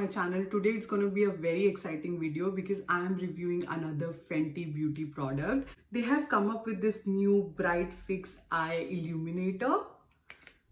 my channel. Today it's going to be a very exciting video because I am reviewing another Fenty Beauty product. They have come up with this new Bright Fix Eye Illuminator.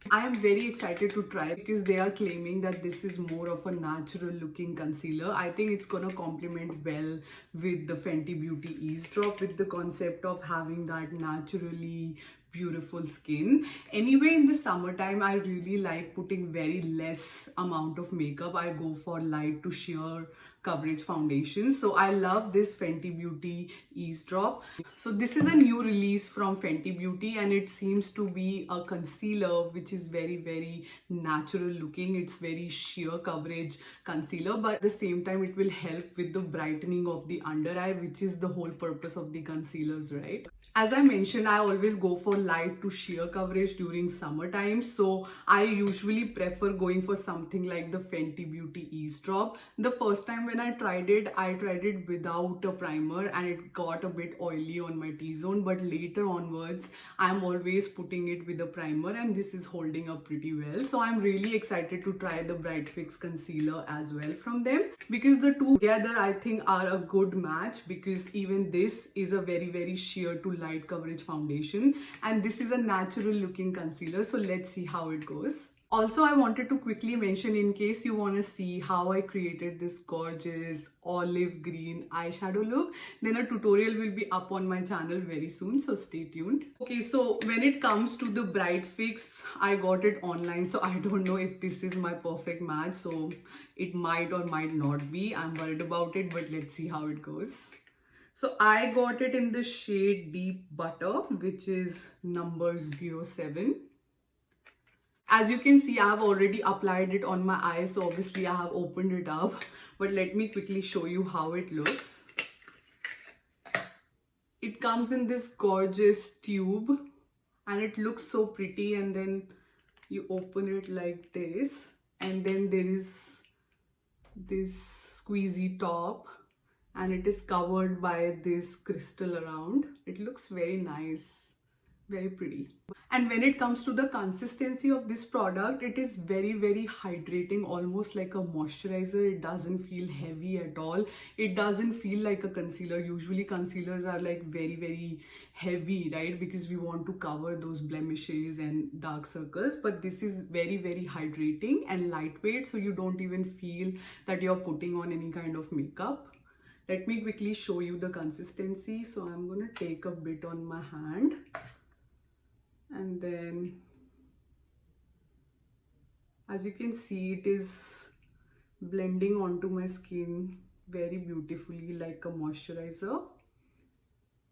I am very excited to try it because they are claiming that this is more of a natural looking concealer. I think it's gonna complement well with the Fenty Beauty Ease Drop with the concept of having that naturally beautiful skin. Anyway, in the summertime, I really like putting very less amount of makeup. I go for light to sheer coverage foundations. So I love this Fenty Beauty Ease Drop. So this is a new release from Fenty Beauty and it seems to be a concealer which is very natural looking. It's very sheer coverage concealer, but at the same time it will help with the brightening of the under eye, which is the whole purpose of the concealers, right? As I mentioned, I always go for light to sheer coverage during summertime, so I usually prefer going for something like the Fenty Beauty Ease Drop. The first time when I tried it without a primer and it got a bit oily on my T-zone, but later onwards I'm always putting it with a primer and this is holding up pretty well. So I'm really excited to try the Bright Fix concealer as well from them because the two together I think are a good match, because even this is a very sheer to light coverage foundation and this is a natural looking concealer. So let's see how it goes. Also, I wanted to quickly mention, in case you want to see how I created this gorgeous olive green eyeshadow look, then a tutorial will be up on my channel very soon, so stay tuned. Okay, so when it comes to the Bright Fix, I got it online, so I don't know if this is my perfect match, so it might or might not be. I'm worried about it, but let's see how it goes. So I got it in the shade Deep Butter, which is number 07. As you can see, I have already applied it on my eyes, so obviously I have opened it up. But let me quickly show you how it looks. It comes in this gorgeous tube and it looks so pretty, and then you open it like this and then there is this squeezy top and it is covered by this crystal around. It looks very nice, very pretty. And when it comes to the consistency of this product, it is very hydrating, almost like a moisturizer. It doesn't feel heavy at all. It doesn't feel like a concealer. Usually concealers are like very heavy, right? Because we want to cover those blemishes and dark circles, but this is very hydrating and lightweight, so you don't even feel that you're putting on any kind of makeup. Let me quickly show you the consistency. So I'm going to take a bit on my hand and then, as you can see, it is blending onto my skin very beautifully like a moisturizer.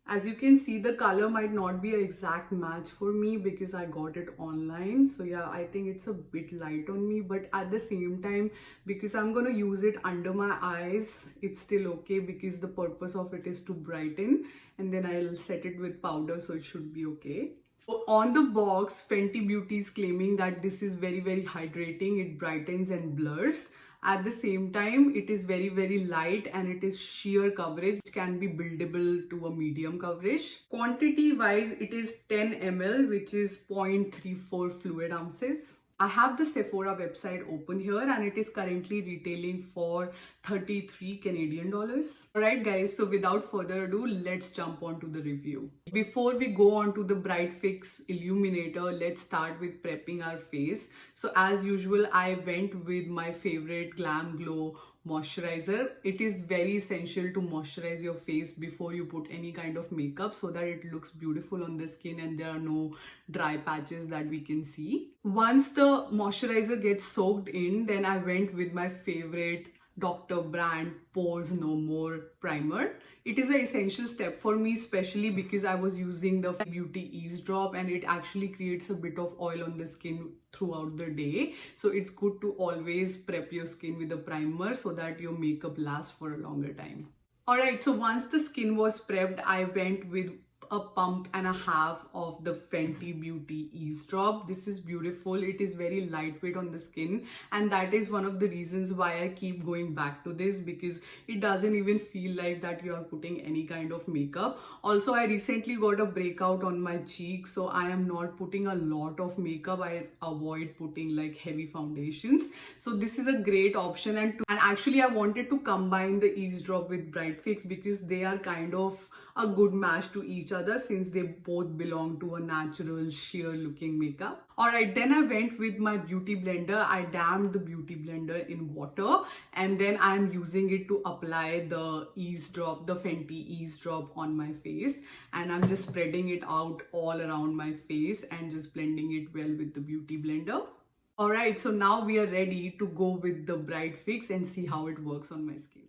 As you can see, the color might not be an exact match for me because I got it online. So yeah, I think it's a bit light on me, but at the same time, because I'm going to use it under my eyes, it's still okay because the purpose of it is to brighten, and then I'll set it with powder, so it should be okay. So on the box, Fenty Beauty is claiming that this is very hydrating. It brightens and blurs. At the same time, it is very light and it is sheer coverage, which can be buildable to a medium coverage. Quantity wise, it is 10 ml, which is 0.34 fluid ounces. I have the Sephora website open here and it is currently retailing for 33 Canadian dollars. Alright guys, so without further ado, let's jump on to the review. Before we go on to the Bright Fix Illuminator, let's start with prepping our face. So as usual, I went with my favorite Glam Glow moisturizer. It is very essential to moisturize your face before you put any kind of makeup so that it looks beautiful on the skin and there are no dry patches that we can see. Once the moisturizer gets soaked in, then I went with my favorite Dr. Brandt Pores No More primer. It is an essential step for me, especially because I was using the Beauty Ease Drop and it actually creates a bit of oil on the skin throughout the day. So it's good to always prep your skin with a primer so that your makeup lasts for a longer time. Alright, so once the skin was prepped, I went with a pump and a half of the Fenty Beauty Ease Drop. This is beautiful. It is very lightweight on the skin, and that is one of the reasons why I keep going back to this, because it doesn't even feel like that you are putting any kind of makeup. Also, I recently got a breakout on my cheek, so I am not putting a lot of makeup. I avoid putting like heavy foundations. So this is a great option. And actually I wanted to combine the Ease Drop with Bright Fix because they are kind of a good match to each other, since they both belong to a natural sheer looking makeup. Alright, then I went with my beauty blender. I damped the beauty blender in water, and then I'm using it to apply the Ease Drop, the Fenty Ease Drop on my face, and I'm just spreading it out all around my face and just blending it well with the beauty blender. Alright, so now we are ready to go with the Bright Fix and see how it works on my skin.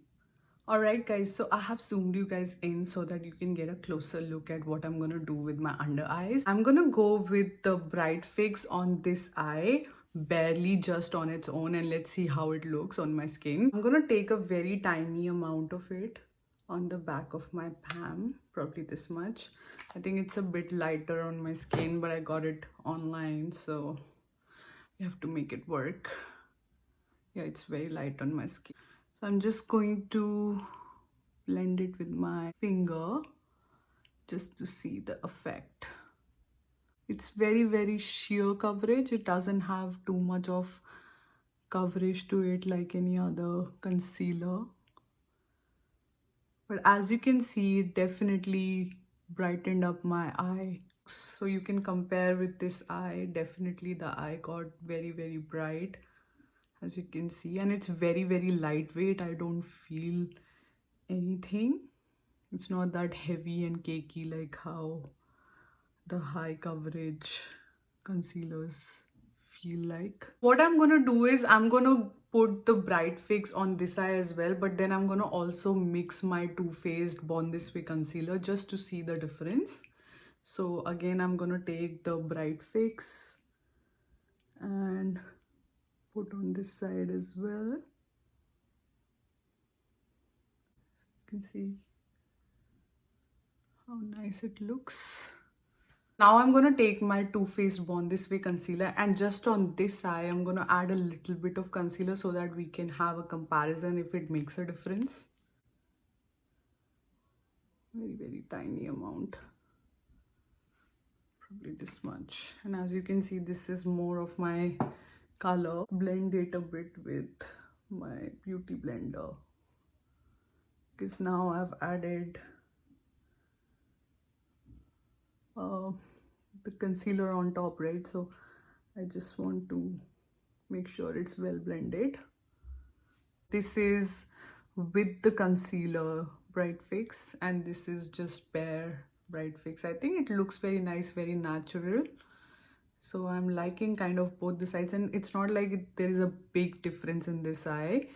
Alright guys, so I have zoomed you guys in so that you can get a closer look at what I'm gonna do with my under eyes. I'm gonna go with the Bright Fix on this eye, barely just on its own, and let's see how it looks on my skin. I'm gonna take a very tiny amount of it on the back of my palm, probably this much. I think it's a bit lighter on my skin, but I got it online, so you have to make it work. Yeah, it's very light on my skin. So I'm just going to blend it with my finger just to see the effect. It's very, very sheer coverage. It doesn't have too much of coverage to it like any other concealer. But as you can see, it definitely brightened up my eye. So you can compare with this eye. Definitely the eye got very, very bright, as you can see, and it's very, very lightweight. I don't feel anything. It's not that heavy and cakey like how the high coverage concealers feel like. What I'm gonna do is I'm gonna put the Bright Fix on this eye as well, but then I'm gonna also mix my Too Faced Born This Way concealer just to see the difference. So again, I'm gonna take the Bright Fix and put on this side as well. You can see how nice it looks. Now I'm gonna take my Too Faced Born This Way concealer, and just on this eye I'm gonna add a little bit of concealer so that we can have a comparison if it makes a difference. Very, very tiny amount, probably this much. And as you can see, this is more of my color. Blend it a bit with my beauty blender, because now I've added the concealer on top, right? So I just want to make sure it's well blended. This is with the concealer Bright Fix, and this is just bare Bright Fix. I think it looks very nice, very natural. So I'm liking kind of both the sides, and it's not like there is a big difference in this eye.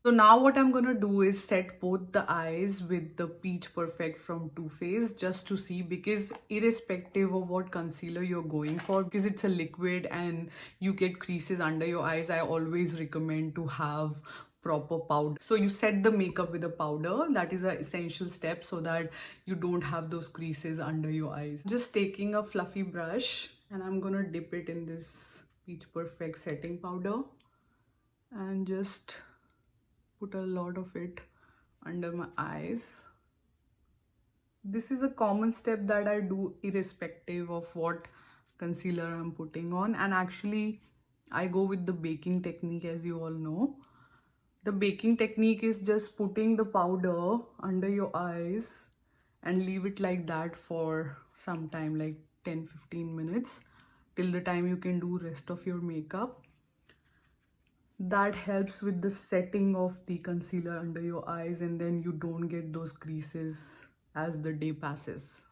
So now what I'm gonna do is set both the eyes with the Peach Perfect from Too Faced just to see, because irrespective of what concealer you're going for, because it's a liquid and you get creases under your eyes, I always recommend to have proper powder. So you set the makeup with a powder. That is an essential step so that you don't have those creases under your eyes. Just taking a fluffy brush, and I'm gonna dip it in this Peach Perfect setting powder and just put a lot of it under my eyes. This is a common step that I do irrespective of what concealer I'm putting on, and actually I go with the baking technique, as you all know. The baking technique is just putting the powder under your eyes and leave it like that for some time, like 10-15 minutes, till the time you can do rest of your makeup. That helps with the setting of the concealer under your eyes, and then you don't get those creases as the day passes.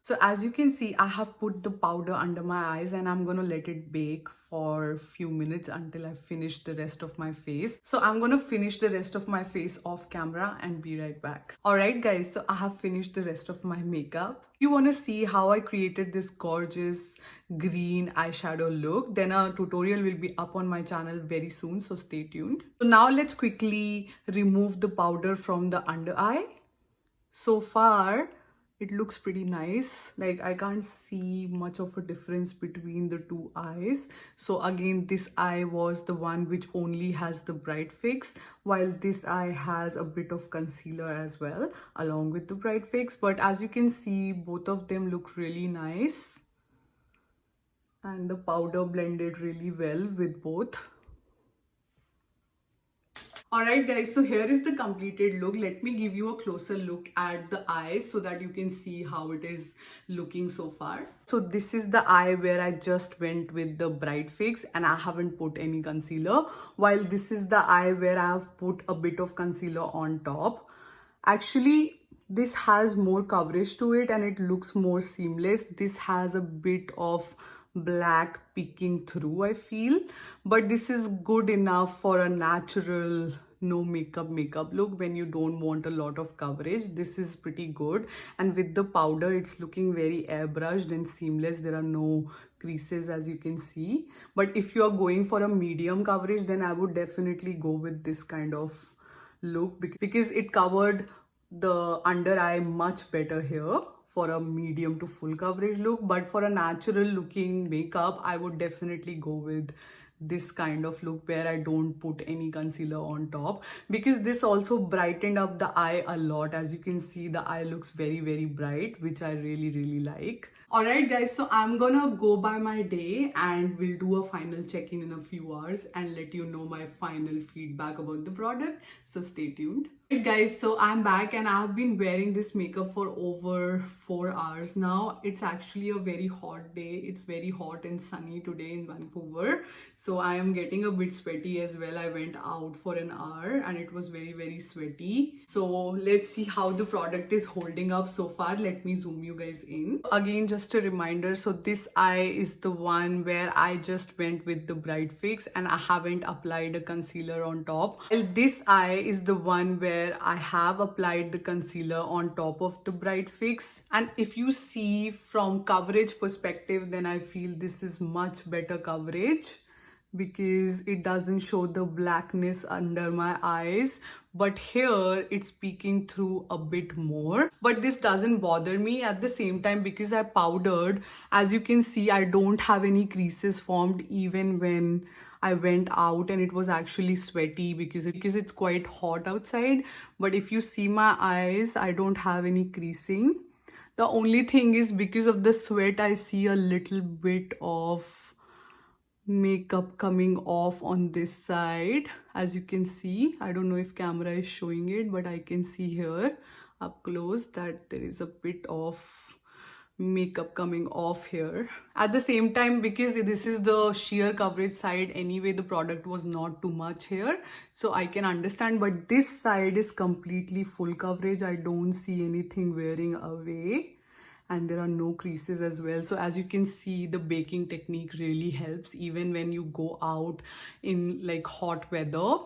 So as you can see, I have put the powder under my eyes, and I'm gonna let it bake for a few minutes until I finish the rest of my face. So I'm gonna finish the rest of my face off camera and be right back. Alright guys, so I have finished the rest of my makeup. If you wanna see how I created this gorgeous green eyeshadow look, then a tutorial will be up on my channel very soon, so stay tuned. So now let's quickly remove the powder from the under eye. So far, it looks pretty nice. Like I can't see much of a difference between the two eyes. So again, this eye was the one which only has the Bright Fix, while this eye has a bit of concealer as well along with the Bright Fix. But as you can see, both of them look really nice, and the powder blended really well with both. Alright guys, so here is the completed look. Let me give you a closer look at the eyes so that you can see how it is looking so far. So this is the eye where I just went with the Bright Fix and I haven't put any concealer, while this is the eye where I have put a bit of concealer on top. Actually, this has more coverage to it and it looks more seamless. This has a bit of black peeking through, I feel, but this is good enough for a natural no makeup look. When you don't want a lot of coverage, this is pretty good. And with the powder, it's looking very airbrushed and seamless. There are no creases, as you can see. But if you are going for a medium coverage, then I would definitely go with this kind of look, because it covered the under eye much better here for a medium to full coverage look. But for a natural looking makeup, I would definitely go with this kind of look where I don't put any concealer on top, because this also brightened up the eye a lot. As you can see, the eye looks very bright, which I really like. Alright guys, so I'm gonna go by my day and we'll do a final check-in in a few hours and let you know my final feedback about the product, so stay tuned. Alright guys, so I'm back and I've been wearing this makeup for over 4 hours now. It's actually a very hot day. It's very hot and sunny today in Vancouver, so I am getting a bit sweaty as well. I went out for an hour and it was very sweaty. So let's see how the product is holding up so far. Let me zoom you guys in. Again, just a reminder, so this eye is the one where I just went with the Bright Fix and I haven't applied a concealer on top. While this eye is the one where I have applied the concealer on top of the Bright Fix. And if you see from coverage perspective, then I feel this is much better coverage, because it doesn't show the blackness under my eyes, but here it's peeking through a bit more. But this doesn't bother me at the same time, because I powdered. As you can see, I don't have any creases formed even when I went out and it was actually sweaty, because it's quite hot outside. But if you see my eyes, I don't have any creasing. The only thing is, because of the sweat, I see a little bit of makeup coming off on this side. As you can see, I don't know if camera is showing it, but I can see here up close that there is a bit of makeup coming off here. At the same time, because this is the sheer coverage side anyway, the product was not too much here, so I can understand. But this side is completely full coverage. I don't see anything wearing away, and there are no creases as well. So as you can see, the baking technique really helps. Even when you go out in like hot weather,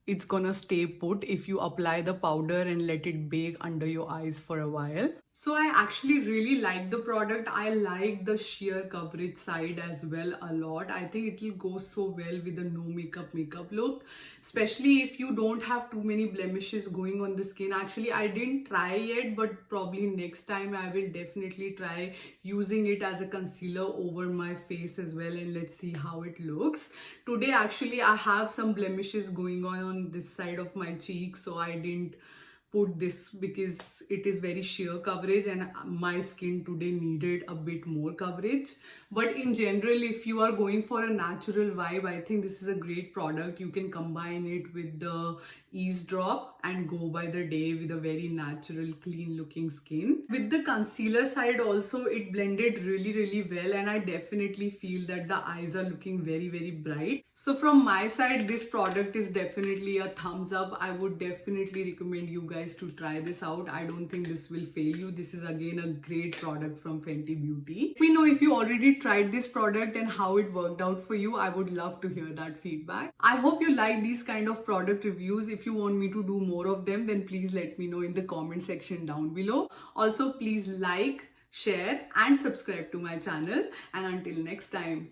it's gonna stay put if you apply the powder and let it bake under your eyes for a while. So I actually really like the product. I like the sheer coverage side as well a lot. I think it will go so well with the no makeup look, especially if you don't have too many blemishes going on the skin. Actually, I didn't try yet, but probably next time I will definitely try using it as a concealer over my face as well, and let's see how it looks. Today actually I have some blemishes going on this side of my cheek, so I didn't put this because it is very sheer coverage and my skin today needed a bit more coverage. But in general, if you are going for a natural vibe, I think this is a great product. You can combine it with the Ease Drop and go by the day with a very natural, clean looking skin. With the concealer side also, it blended really well, and I definitely feel that the eyes are looking very bright. So from my side, this product is definitely a thumbs up. I would definitely recommend you guys to try this out. I don't think this will fail you. This is again a great product from Fenty Beauty. Let me know if you already tried this product and how it worked out for you. I would love to hear that feedback. I hope you like these kind of product reviews. If you want me to do more of them, then please let me know in the comment section down below. Also, please like, share and subscribe to my channel. And until next time.